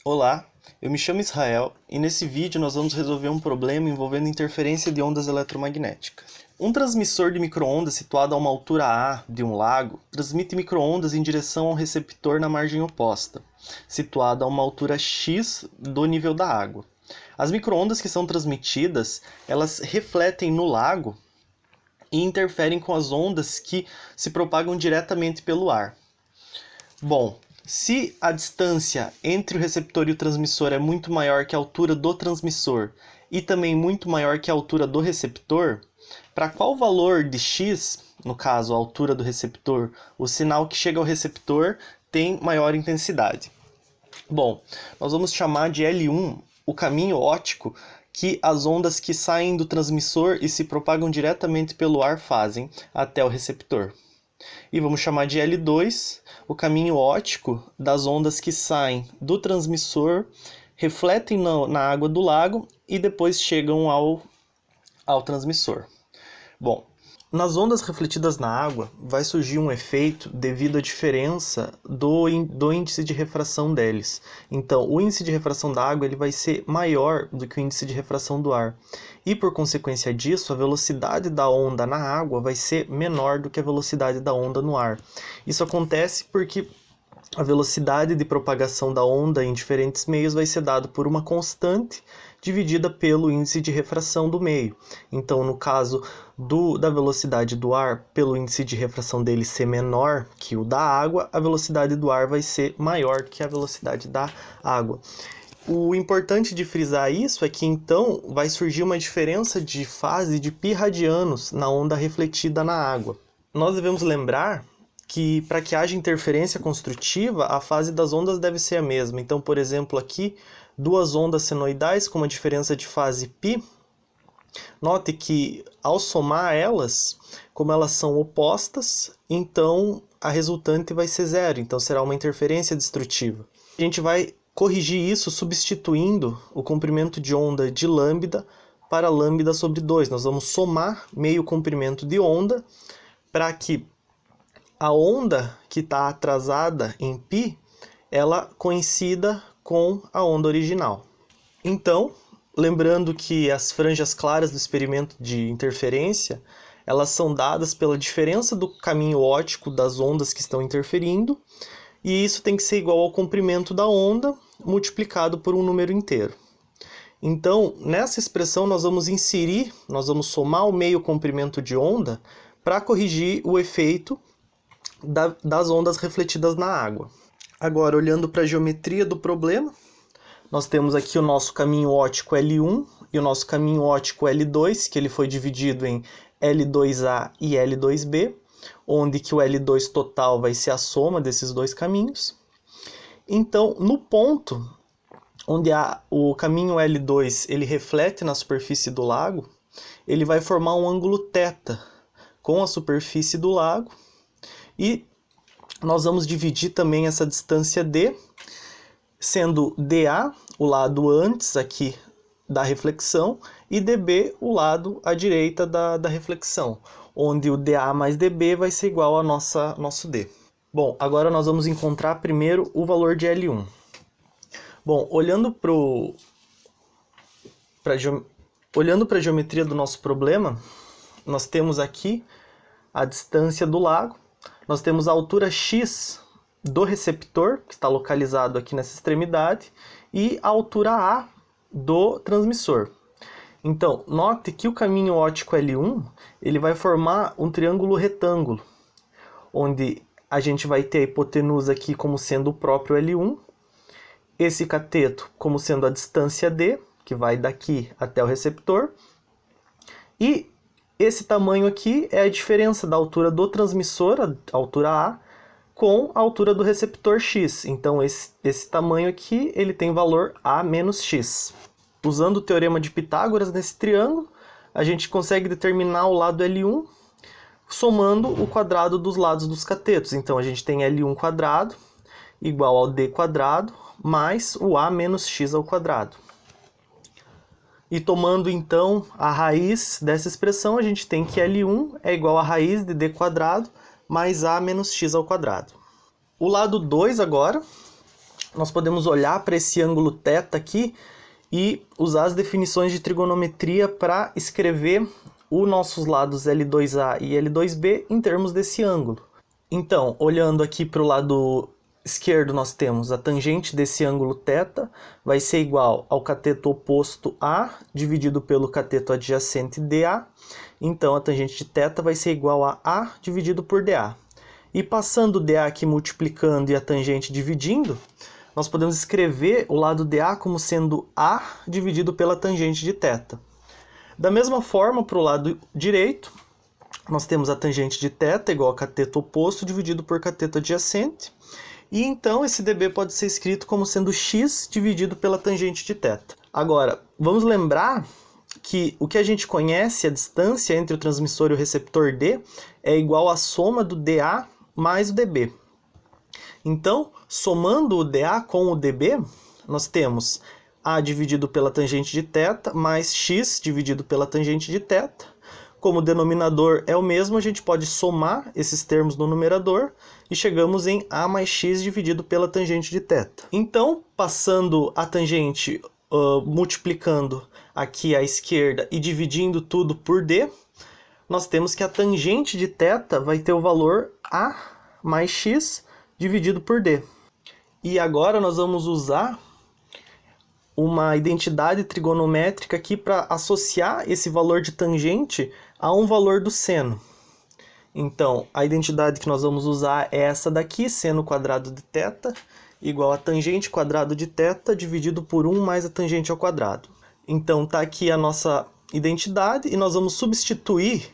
Olá, eu me chamo Israel e nesse vídeo nós vamos resolver um problema envolvendo interferência de ondas eletromagnéticas. Um transmissor de micro-ondas situado a uma altura A de um lago transmite micro-ondas em direção ao receptor na margem oposta, situado a uma altura X do nível da água. As micro-ondas que são transmitidas, elas refletem no lago e interferem com as ondas que se propagam diretamente pelo ar. Bom, se a distância entre o receptor e o transmissor é muito maior que a altura do transmissor e também muito maior que a altura do receptor, para qual valor de x, no caso a altura do receptor, o sinal que chega ao receptor tem maior intensidade? Bom, nós vamos chamar de L1 o caminho óptico que as ondas que saem do transmissor e se propagam diretamente pelo ar fazem até o receptor. E vamos chamar de L2 o caminho óptico das ondas que saem do transmissor, refletem na água do lago e depois chegam ao transmissor. Bom, nas ondas refletidas na água vai surgir um efeito devido à diferença do índice de refração deles. Então, o índice de refração da água ele vai ser maior do que o índice de refração do ar. E por consequência disso, a velocidade da onda na água vai ser menor do que a velocidade da onda no ar. Isso acontece porque a velocidade de propagação da onda em diferentes meios vai ser dada por uma constante dividida pelo índice de refração do meio. Então, no caso da velocidade do ar, pelo índice de refração dele ser menor que o da água, a velocidade do ar vai ser maior que a velocidade da água. O importante de frisar isso é que então vai surgir uma diferença de fase de π radianos na onda refletida na água. Nós devemos lembrar que para que haja interferência construtiva, a fase das ondas deve ser a mesma. Então, por exemplo, aqui, duas ondas senoidais com uma diferença de fase π. Note que ao somar elas, como elas são opostas, então a resultante vai ser zero, então será uma interferência destrutiva. A gente vai corrigir isso substituindo o comprimento de onda de lambda para lambda sobre 2. Nós vamos somar meio comprimento de onda para que a onda que está atrasada em π, ela coincida com a onda original. Então, lembrando que as franjas claras do experimento de interferência, elas são dadas pela diferença do caminho óptico das ondas que estão interferindo, e isso tem que ser igual ao comprimento da onda multiplicado por um número inteiro. Então, nessa expressão nós vamos somar o meio comprimento de onda para corrigir o efeito das ondas refletidas na água. Agora, olhando para a geometria do problema, nós temos aqui o nosso caminho óptico L1 e o nosso caminho óptico L2, que ele foi dividido em L2A e L2B, onde que o L2 total vai ser a soma desses dois caminhos. Então, no ponto onde o caminho L2 ele reflete na superfície do lago, ele vai formar um ângulo θ com a superfície do lago, e nós vamos dividir também essa distância D, sendo dA o lado antes aqui da reflexão e dB o lado à direita da reflexão, onde o dA mais dB vai ser igual a nosso D. Bom, agora nós vamos encontrar primeiro o valor de L1. Bom, olhando para a geometria do nosso problema, nós temos aqui a distância do lago, nós temos a altura x do receptor, que está localizado aqui nessa extremidade, e a altura A do transmissor. Então, note que o caminho óptico L1 ele vai formar um triângulo retângulo, onde a gente vai ter a hipotenusa aqui como sendo o próprio L1, esse cateto como sendo a distância D, que vai daqui até o receptor, e esse tamanho aqui é a diferença da altura do transmissor, a altura A, com a altura do receptor x. Então, esse tamanho aqui ele tem valor A menos x. Usando o teorema de Pitágoras nesse triângulo, a gente consegue determinar o lado L1 somando o quadrado dos lados dos catetos. Então, a gente tem L1 quadrado igual ao D quadrado mais o A menos x ao quadrado. E tomando, então, a raiz dessa expressão, a gente tem que L1 é igual a raiz de D quadrado mais A menos x ao quadrado. O lado 2 agora, nós podemos olhar para esse ângulo θ aqui e usar as definições de trigonometria para escrever os nossos lados L2A e L2B em termos desse ângulo. Então, olhando aqui para o lado esquerdo, nós temos a tangente desse ângulo θ vai ser igual ao cateto oposto A dividido pelo cateto adjacente DA. Então, a tangente de θ vai ser igual a A dividido por DA. E passando o DA aqui multiplicando e a tangente dividindo, nós podemos escrever o lado DA como sendo A dividido pela tangente de θ. Da mesma forma, para o lado direito, nós temos a tangente de θ igual a cateto oposto dividido por cateto adjacente. E então esse dB pode ser escrito como sendo x dividido pela tangente de θ. Agora, vamos lembrar que o que a gente conhece, a distância entre o transmissor e o receptor D, é igual à soma do dA mais o dB. Então, somando o dA com o dB, nós temos A dividido pela tangente de θ mais x dividido pela tangente de θ. Como o denominador é o mesmo, a gente pode somar esses termos no numerador e chegamos em A mais x dividido pela tangente de θ. Então, passando a tangente, multiplicando aqui à esquerda e dividindo tudo por D, nós temos que a tangente de θ vai ter o valor A mais x dividido por D. E agora nós vamos usar uma identidade trigonométrica aqui para associar esse valor de tangente a um valor do seno. Então, a identidade que nós vamos usar é essa daqui, seno quadrado de θ igual a tangente quadrado de θ dividido por 1 mais a tangente ao quadrado. Então, está aqui a nossa identidade e nós vamos substituir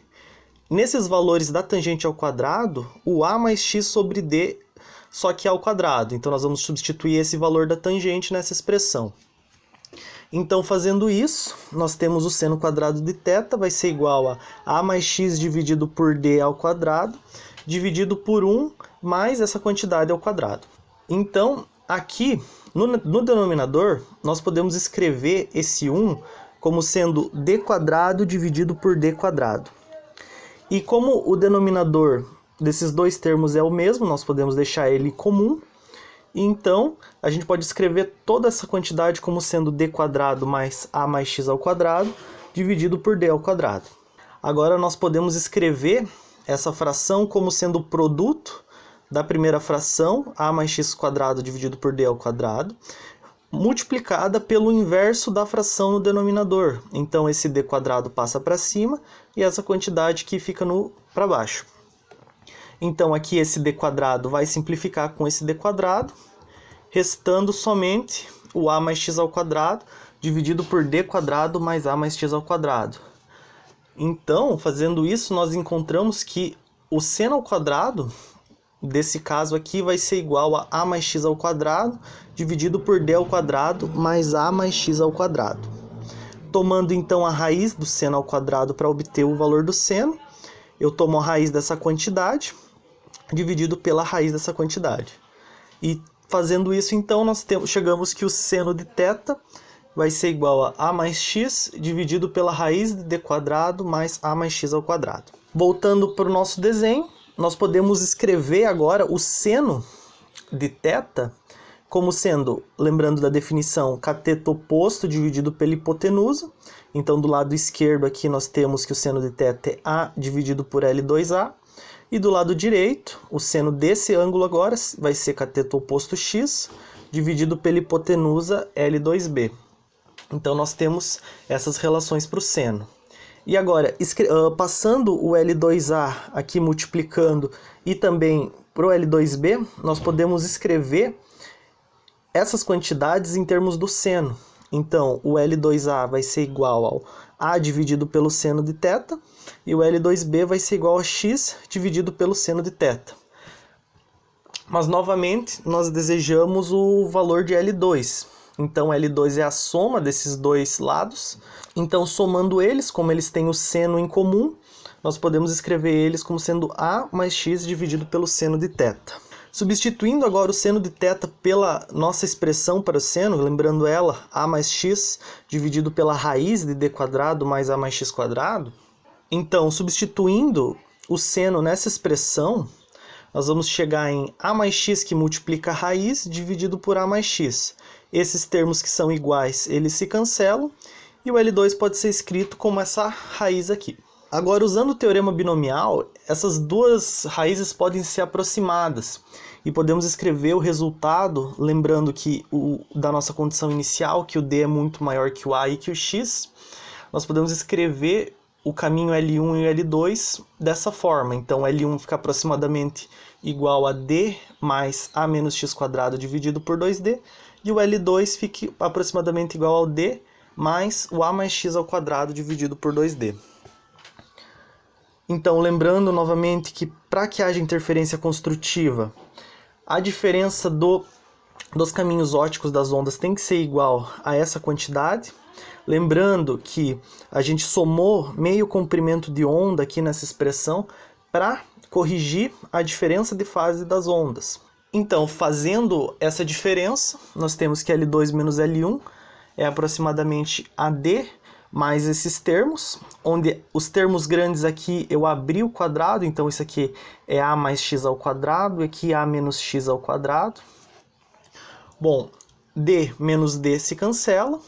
nesses valores da tangente ao quadrado o A mais x sobre D, só que ao quadrado. Então, nós vamos substituir esse valor da tangente nessa expressão. Então, fazendo isso, nós temos o seno quadrado de θ vai ser igual a A mais x dividido por D ao quadrado, dividido por 1 mais essa quantidade ao quadrado. Então, aqui no denominador, nós podemos escrever esse 1 como sendo D quadrado dividido por D quadrado. E como o denominador desses dois termos é o mesmo, nós podemos deixar ele comum. Então, a gente pode escrever toda essa quantidade como sendo d quadrado mais a mais x ao quadrado, dividido por d ao quadrado. Agora, nós podemos escrever essa fração como sendo o produto da primeira fração, a mais x quadrado dividido por d ao quadrado, multiplicada pelo inverso da fração no denominador. Então, esse d quadrado passa para cima e essa quantidade que fica para baixo. Então, aqui esse d quadrado vai simplificar com esse d quadrado, restando somente o a mais x ao quadrado, dividido por d quadrado mais a mais x ao quadrado. Então, fazendo isso, nós encontramos que o seno ao quadrado, desse caso aqui, vai ser igual a mais x ao quadrado, dividido por d ao quadrado mais a mais x ao quadrado. Tomando, então, a raiz do seno ao quadrado para obter o valor do seno, eu tomo a raiz dessa quantidade, dividido pela raiz dessa quantidade. E fazendo isso, então, nós chegamos que o seno de θ vai ser igual a mais x dividido pela raiz de d quadrado mais a mais x ao quadrado. Voltando para o nosso desenho, nós podemos escrever agora o seno de θ como sendo, lembrando da definição, cateto oposto dividido pela hipotenusa. Então, do lado esquerdo aqui nós temos que o seno de θ é A dividido por L2A. E do lado direito, o seno desse ângulo agora vai ser cateto oposto x dividido pela hipotenusa L2B. Então, nós temos essas relações para o seno. E agora, passando o L2A aqui multiplicando e também para o L2B, nós podemos escrever essas quantidades em termos do seno. Então, o L2A vai ser igual ao A dividido pelo seno de θ, e o L2B vai ser igual a x dividido pelo seno de θ. Mas, novamente, nós desejamos o valor de L2. Então, L2 é a soma desses dois lados. Então, somando eles, como eles têm o seno em comum, nós podemos escrever eles como sendo A mais x dividido pelo seno de θ. Substituindo agora o seno de θ pela nossa expressão para o seno, lembrando ela, a mais x dividido pela raiz de d quadrado mais a mais x quadrado. Então, substituindo o seno nessa expressão, nós vamos chegar em a mais x que multiplica a raiz dividido por a mais x. Esses termos que são iguais, eles se cancelam, e o L2 pode ser escrito como essa raiz aqui. Agora, usando o teorema binomial, essas duas raízes podem ser aproximadas, e podemos escrever o resultado, lembrando que da nossa condição inicial, que o D é muito maior que o A e que o X, nós podemos escrever o caminho L1 e L2 dessa forma. Então, L1 fica aproximadamente igual a D mais A menos x² dividido por 2D, e o L2 fica aproximadamente igual ao D mais o A mais x² dividido por 2D. Então, lembrando novamente que para que haja interferência construtiva, a diferença dos caminhos ópticos das ondas tem que ser igual a essa quantidade. Lembrando que a gente somou meio comprimento de onda aqui nessa expressão para corrigir a diferença de fase das ondas. Então, fazendo essa diferença, nós temos que L2 menos L1 é aproximadamente AD mais esses termos, onde os termos grandes aqui eu abri o quadrado, então isso aqui é A mais x², e aqui A menos x². Bom, D menos D se cancela.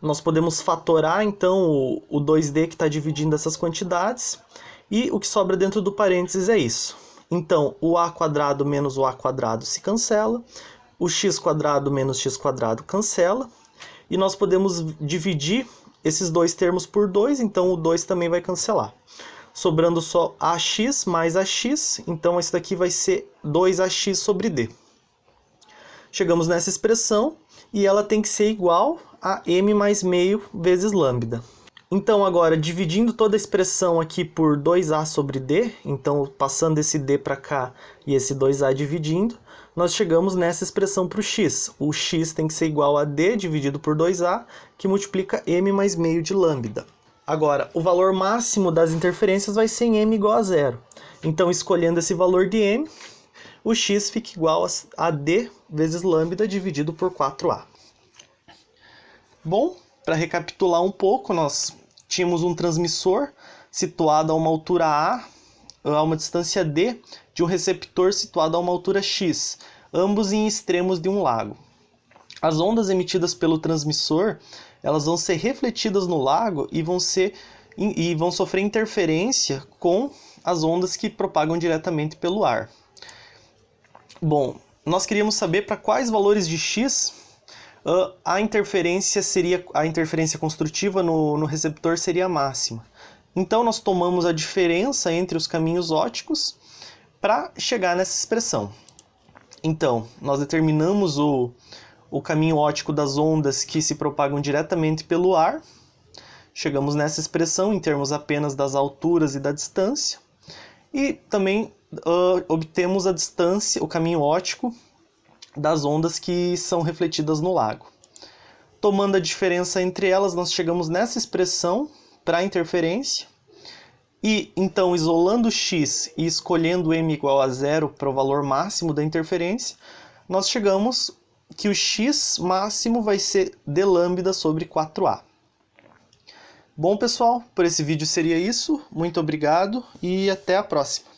Nós podemos fatorar, então, o 2D que está dividindo essas quantidades, e o que sobra dentro do parênteses é isso. Então, o A² menos o A² se cancela, o x² menos x² cancela, e nós podemos dividir esses dois termos por 2, então o 2 também vai cancelar. Sobrando só AX mais AX, então isso daqui vai ser 2AX sobre D. Chegamos nessa expressão e ela tem que ser igual a m mais meio vezes lambda. Então agora, dividindo toda a expressão aqui por 2A sobre D, então passando esse D para cá e esse 2A dividindo, nós chegamos nessa expressão para o x. O x tem que ser igual a D dividido por 2A, que multiplica m mais meio de lambda. Agora, o valor máximo das interferências vai ser em m igual a 0. Então, escolhendo esse valor de m, o x fica igual a D vezes lambda dividido por 4A. Bom, para recapitular um pouco, nós tínhamos um transmissor situado a uma altura A uma distância D, de um receptor situado a uma altura X, ambos em extremos de um lago. As ondas emitidas pelo transmissor, elas vão ser refletidas no lago e vão sofrer interferência com as ondas que propagam diretamente pelo ar. Bom, nós queríamos saber para quais valores de X a interferência construtiva no receptor seria máxima. Então, nós tomamos a diferença entre os caminhos ópticos para chegar nessa expressão. Então, nós determinamos o caminho óptico das ondas que se propagam diretamente pelo ar. Chegamos nessa expressão em termos apenas das alturas e da distância. E também obtemos a distância, o caminho óptico das ondas que são refletidas no lago. Tomando a diferença entre elas, nós chegamos nessa expressão para a interferência, e então isolando x e escolhendo m igual a 0 para o valor máximo da interferência, nós chegamos que o x máximo vai ser d lambda sobre 4a. Bom, pessoal, por esse vídeo seria isso. Muito obrigado e até a próxima.